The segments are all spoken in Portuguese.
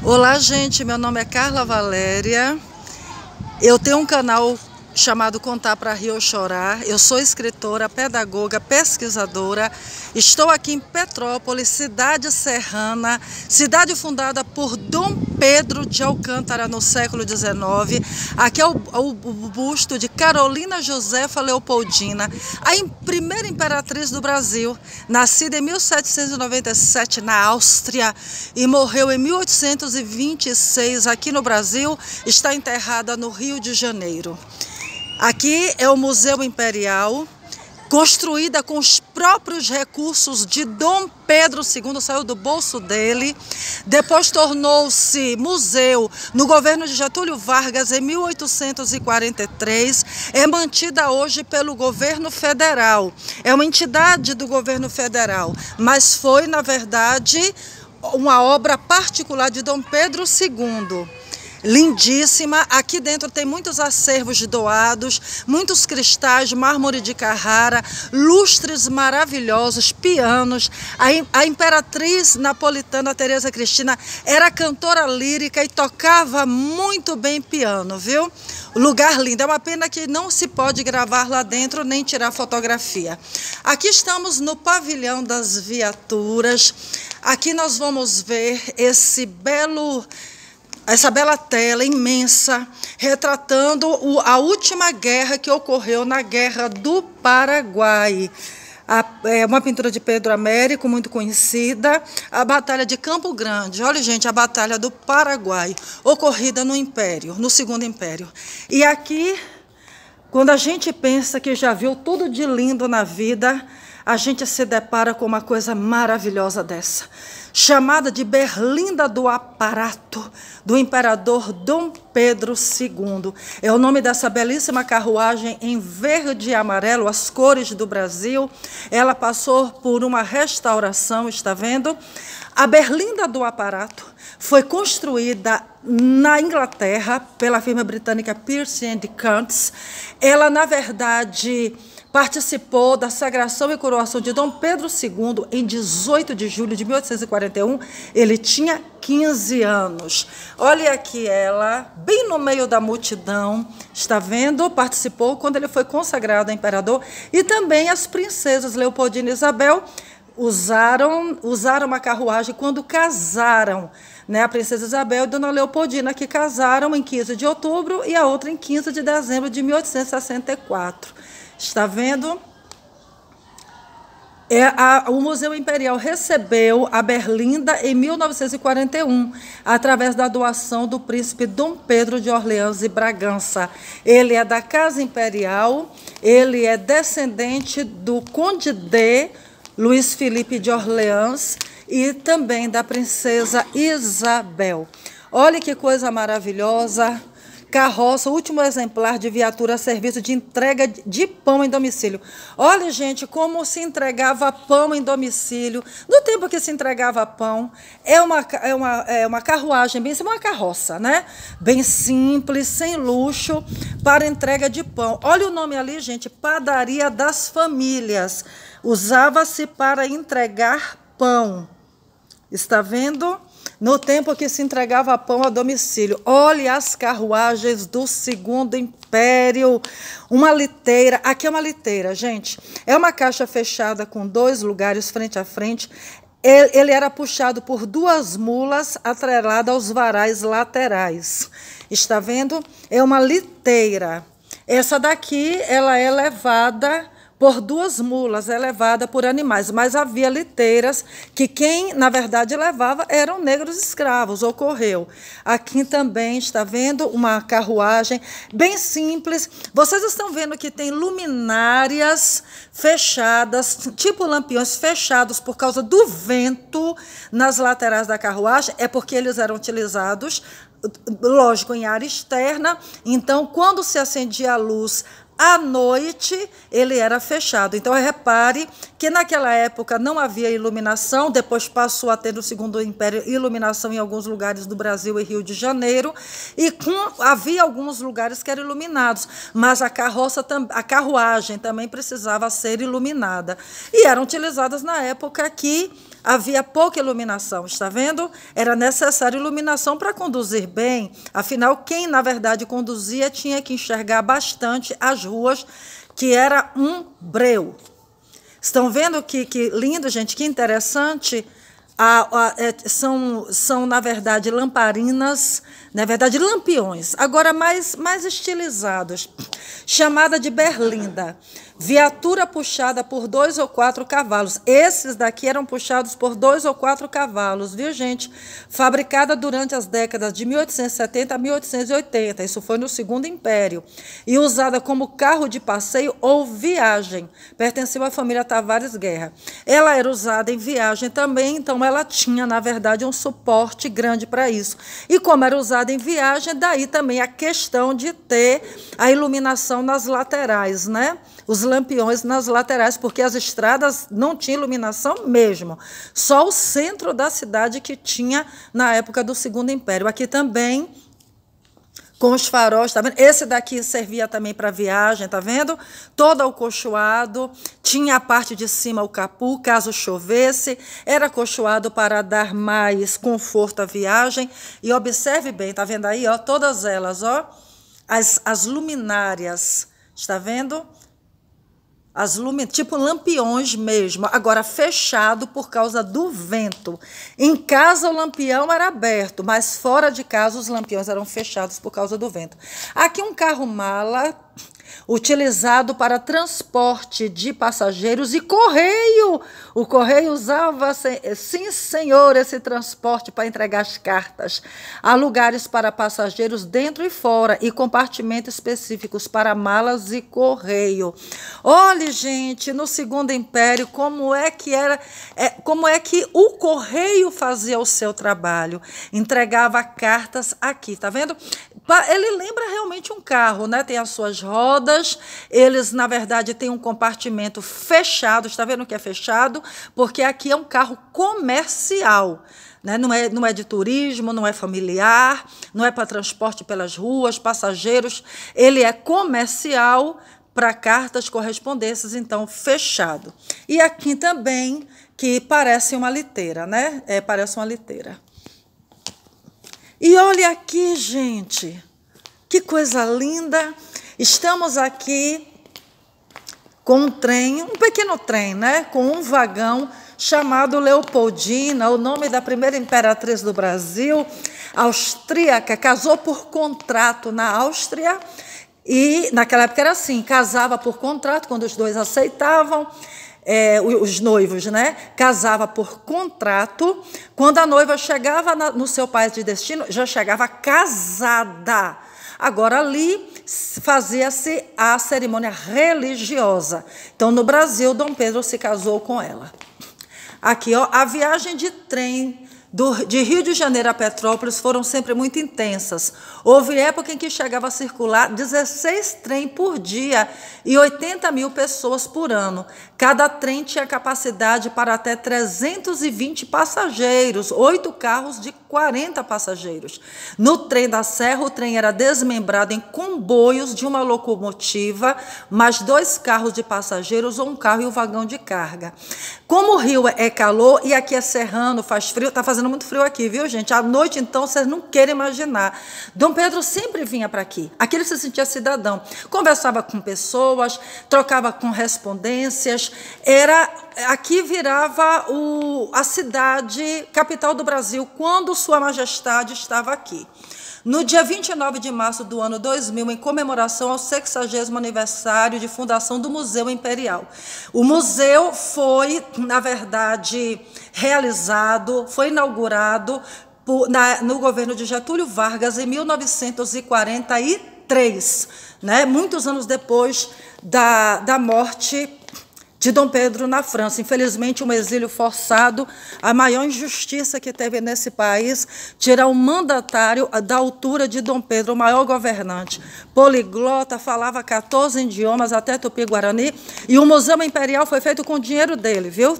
Olá, gente. Meu nome é Carla Valéria. Eu tenho um canal chamado Contar para Rir ou Chorar. Eu sou escritora, pedagoga, pesquisadora. Estou aqui em Petrópolis, cidade serrana, cidade fundada por Dom Pedro de Alcântara no século XIX. Aqui é o busto de Carolina Josefa Leopoldina, a primeira imperatriz do Brasil, nascida em 1797 na Áustria e morreu em 1826 aqui no Brasil. Está enterrada no Rio de Janeiro. Aqui é o Museu Imperial, construída com os próprios recursos de Dom Pedro II, saiu do bolso dele. Depois tornou-se museu no governo de Getúlio Vargas em 1843. É mantida hoje pelo governo federal. É uma entidade do governo federal, mas foi, na verdade, uma obra particular de Dom Pedro II. Lindíssima. Aqui dentro tem muitos acervos de doados, muitos cristais de mármore de Carrara, lustres maravilhosos, pianos. A imperatriz napolitana Teresa Cristina era cantora lírica e tocava muito bem piano, viu? Lugar lindo. É uma pena que não se pode gravar lá dentro nem tirar fotografia. Aqui estamos no pavilhão das viaturas. Aqui nós vamos ver essa bela tela imensa, retratando a última guerra que ocorreu na Guerra do Paraguai. É uma pintura de Pedro Américo, muito conhecida, a Batalha de Campo Grande. Olha, gente, a Batalha do Paraguai, ocorrida no Império, no Segundo Império. E aqui, quando a gente pensa que já viu tudo de lindo na vida, a gente se depara com uma coisa maravilhosa dessa, chamada de Berlinda do Aparato, do imperador Dom Pedro II. É o nome dessa belíssima carruagem em verde e amarelo, as cores do Brasil. Ela passou por uma restauração, está vendo? A Berlinda do Aparato foi construída na Inglaterra pela firma britânica Pierce & Cunts. Ela, na verdade, participou da sagração e coroação de Dom Pedro II em 18 de julho de 1841. Ele tinha 15 anos. Olha aqui ela, bem no meio da multidão, está vendo? Participou quando ele foi consagrado a imperador. E também as princesas Leopoldina e Isabel usaram uma carruagem quando casaram, né? A princesa Isabel e Dona Leopoldina, que casaram em 15 de outubro e a outra em 15 de dezembro de 1864. Está vendo? O Museu Imperial recebeu a Berlinda em 1941, através da doação do príncipe Dom Pedro de Orleans e Bragança. Ele é da Casa Imperial, ele é descendente do Conde de Luiz Felipe de Orleans e também da princesa Isabel. Olha que coisa maravilhosa. Carroça, último exemplar de viatura a serviço de entrega de pão em domicílio. Olha, gente, como se entregava pão em domicílio. No tempo que se entregava pão, é uma carruagem, bem uma carroça, né? Bem simples, sem luxo, para entrega de pão. Olha o nome ali, gente, Padaria das Famílias. Usava-se para entregar pão. Está vendo? No tempo que se entregava pão a domicílio. Olha as carruagens do Segundo Império. Uma liteira. Aqui é uma liteira, gente. É uma caixa fechada com 2 lugares frente a frente. Ele era puxado por 2 mulas atreladas aos varais laterais. Está vendo? É uma liteira. Essa daqui, ela é levada por 2 mulas, é levada por animais, mas havia liteiras que quem, na verdade, levava eram negros escravos, ocorreu. Aqui também, está vendo, uma carruagem bem simples. Vocês estão vendo que tem luminárias fechadas, tipo lampiões fechados por causa do vento nas laterais da carruagem, é porque eles eram utilizados, lógico, em área externa. Então, quando se acendia a luz à noite, ele era fechado. Então, repare que naquela época não havia iluminação, depois passou a ter no Segundo Império iluminação em alguns lugares do Brasil e Rio de Janeiro, e havia alguns lugares que eram iluminados, mas a carruagem também precisava ser iluminada. E eram utilizadas na época que havia pouca iluminação, está vendo? Era necessária iluminação para conduzir bem, afinal, quem, na verdade, conduzia tinha que enxergar bastante as ruas, que era um breu. Estão vendo que lindo, gente, que interessante? São, na verdade, lamparinas, na verdade, lampiões, agora mais estilizados, chamada de berlinda. Viatura puxada por 2 ou 4 cavalos. Esses daqui eram puxados por 2 ou 4 cavalos, viu, gente? Fabricada durante as décadas de 1870 a 1880. Isso foi no Segundo Império. E usada como carro de passeio ou viagem. Pertenceu à família Tavares Guerra. Ela era usada em viagem também, então ela tinha, na verdade, um suporte grande para isso. E como era usada em viagem, daí também a questão de ter a iluminação nas laterais, né? Os lampiões nas laterais, porque as estradas não tinham iluminação mesmo. Só o centro da cidade que tinha na época do Segundo Império. Aqui também, com os faróis, tá vendo? Esse daqui servia também para viagem, tá vendo? Todo acolchoado, tinha a parte de cima o capu, caso chovesse, era acolchoado para dar mais conforto à viagem. E observe bem, tá vendo aí, ó, todas elas, ó, as luminárias, está vendo? Tipo lampiões mesmo, agora fechado por causa do vento. Em casa o lampião era aberto, mas fora de casa os lampiões eram fechados por causa do vento. Aqui um carro-mala utilizado para transporte de passageiros e correio. O correio usava, sim, senhor, esse transporte para entregar as cartas a lugares para passageiros dentro e fora e compartimentos específicos para malas e correio. Olhe, gente, no Segundo Império, como é que o correio fazia o seu trabalho. Entregava cartas aqui, tá vendo? Ele lembra realmente um carro, né? Tem as suas rodas, eles, na verdade, têm um compartimento fechado, está vendo que é fechado? Porque aqui é um carro comercial, né? Não é de turismo, não é familiar, não é para transporte pelas ruas, passageiros, ele é comercial para cartas, correspondências, então, fechado. E aqui também, que parece uma liteira, né? Parece uma liteira. E olha aqui, gente, que coisa linda. Estamos aqui com um trem, um pequeno trem, né? Com um vagão chamado Leopoldina, o nome da primeira imperatriz do Brasil, austríaca, casou por contrato na Áustria. E naquela época era assim, casava por contrato, quando os dois aceitavam. Os noivos, né? Casava por contrato. Quando a noiva chegava no seu país de destino, já chegava casada. Agora, ali fazia-se a cerimônia religiosa. Então, no Brasil, Dom Pedro se casou com ela. Aqui, ó, a viagem de trem de Rio de Janeiro a Petrópolis foram sempre muito intensas. Houve época em que chegava a circular 16 trens por dia e 80 mil pessoas por ano. Cada trem tinha capacidade para até 320 passageiros, 8 carros de 40 passageiros. No trem da Serra, o trem era desmembrado em comboios de uma locomotiva, mais 2 carros de passageiros ou um carro e um vagão de carga. Como o Rio é calor e aqui é serrano, faz frio, está fazendo muito frio aqui, viu, gente? À noite, então, vocês não querem imaginar. Dom Pedro sempre vinha para aqui. Aqui ele se sentia cidadão. Conversava com pessoas, trocava correspondências. Aqui virava a cidade capital do Brasil, quando Sua Majestade estava aqui. No dia 29 de março do ano 2000, em comemoração ao 60º aniversário de fundação do Museu Imperial. O museu foi, na verdade, realizado, foi inaugurado no governo de Getúlio Vargas em 1943, né? Muitos anos depois da morte de Dom Pedro na França. Infelizmente, um exílio forçado, a maior injustiça que teve nesse país, tirar um mandatário da altura de Dom Pedro, o maior governante. Poliglota, falava 14 idiomas, até Tupi-Guarani, e o Museu Imperial foi feito com o dinheiro dele, viu?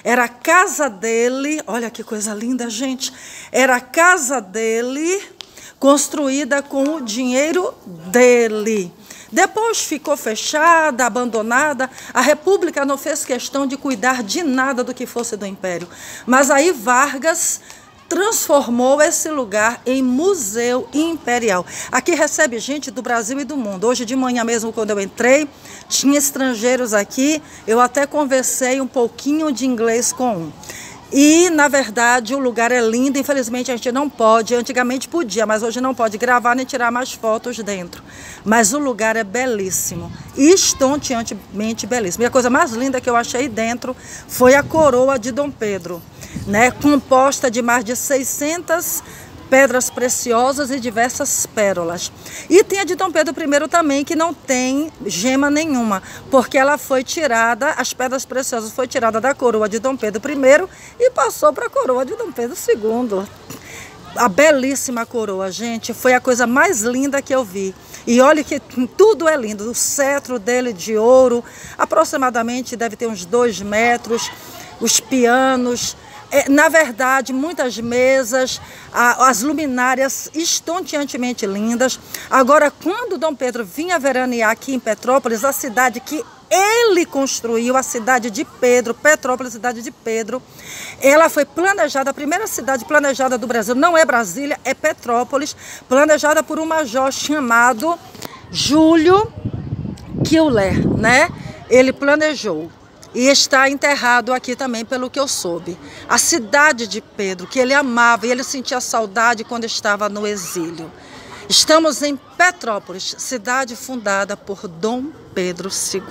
Era a casa dele, olha que coisa linda, gente, era a casa dele, construída com o dinheiro dele. Depois ficou fechada, abandonada. A República não fez questão de cuidar de nada do que fosse do Império. Mas aí Vargas transformou esse lugar em museu imperial. Aqui recebe gente do Brasil e do mundo. Hoje de manhã mesmo, quando eu entrei, tinha estrangeiros aqui. Eu até conversei um pouquinho de inglês com um. E, na verdade, o lugar é lindo. Infelizmente, a gente não pode. Antigamente podia, mas hoje não pode gravar nem tirar mais fotos dentro. Mas o lugar é belíssimo. Estonteantemente belíssimo. E a coisa mais linda que eu achei dentro foi a coroa de Dom Pedro, né? Composta de mais de 600 pedras preciosas e diversas pérolas. E tem a de Dom Pedro I também, que não tem gema nenhuma, porque ela foi tirada, as pedras preciosas foi tirada da coroa de Dom Pedro I e passou para a coroa de Dom Pedro II. A belíssima coroa, gente, foi a coisa mais linda que eu vi. E olha que tudo é lindo, o cetro dele de ouro, aproximadamente deve ter uns 2 metros, os pianos. Na verdade, muitas mesas, as luminárias estonteantemente lindas. Agora, quando Dom Pedro vinha veranear aqui em Petrópolis, a cidade que ele construiu, a cidade de Pedro, Petrópolis, cidade de Pedro, ela foi planejada, a primeira cidade planejada do Brasil, não é Brasília, é Petrópolis, planejada por um major chamado Júlio Keuler, né? Ele planejou. E está enterrado aqui também, pelo que eu soube. A cidade de Pedro, que ele amava e ele sentia saudade quando estava no exílio. Estamos em Petrópolis, cidade fundada por Dom Pedro II.